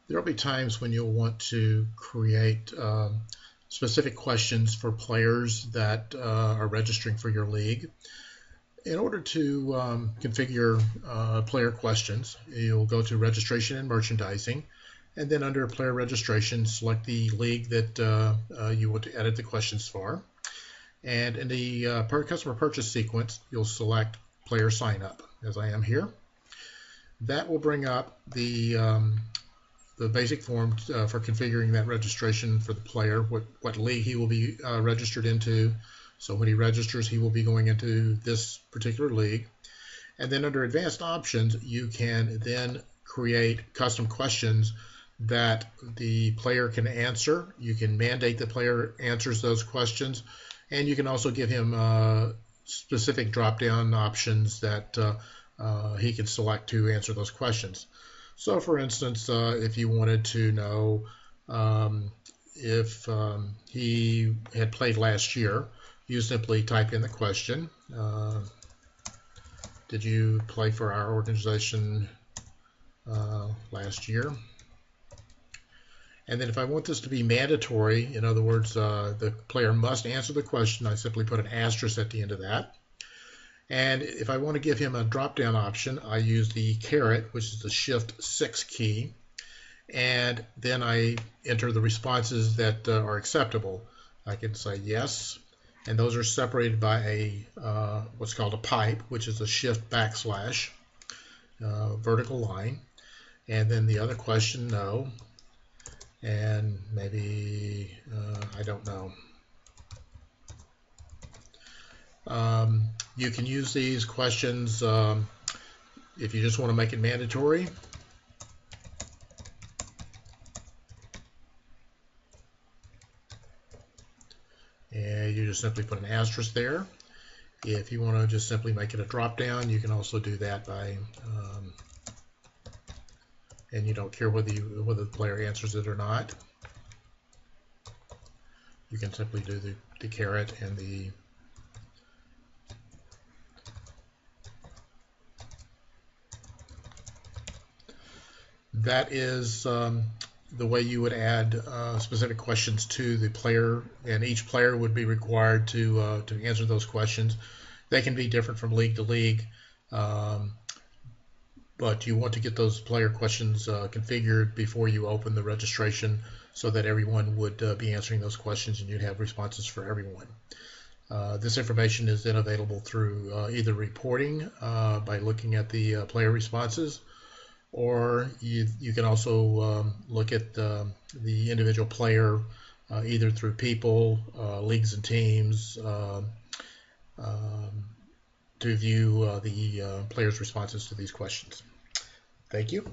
There will be times when you'll want to create specific questions for players that are registering for your league. In order to configure player questions, you'll go to Registration and Merchandising, and then under Player Registration, select the league that you want to edit the questions for. And in the customer purchase sequence, you'll select Player Sign Up, as I am here. That will bring up the basic form for configuring that registration for the player, what league he will be registered into. So when he registers, he will be going into this particular league. And then under advanced options, you can then create custom questions that the player can answer. You can mandate the player answers those questions, and you can also give him specific drop-down options that he can select to answer those questions. So for instance, if you wanted to know if he had played last year, you simply type in the question, did you play for our organization last year? And then if I want this to be mandatory, in other words, the player must answer the question, I simply put an asterisk at the end of that. And if I want to give him a drop-down option, I use the caret, which is the Shift-6 key, and then I enter the responses that are acceptable. I can say yes, and those are separated by a what's called a pipe, which is a Shift backslash vertical line, and then the other question, no, and maybe I don't know. You can use these questions if you just want to make it mandatory. And you just simply put an asterisk there. If you want to just simply make it a drop down, you can also do that by, and you don't care whether the player answers it or not. You can simply do the caret and the that is the way you would add specific questions to the player, and each player would be required to answer those questions. They can be different from league to league, but you want to get those player questions configured before you open the registration so that everyone would be answering those questions and you'd have responses for everyone. This information is then available through either reporting by looking at the player responses, or you can also look at the individual player either through people, leagues and teams, to view the player's responses to these questions. Thank you.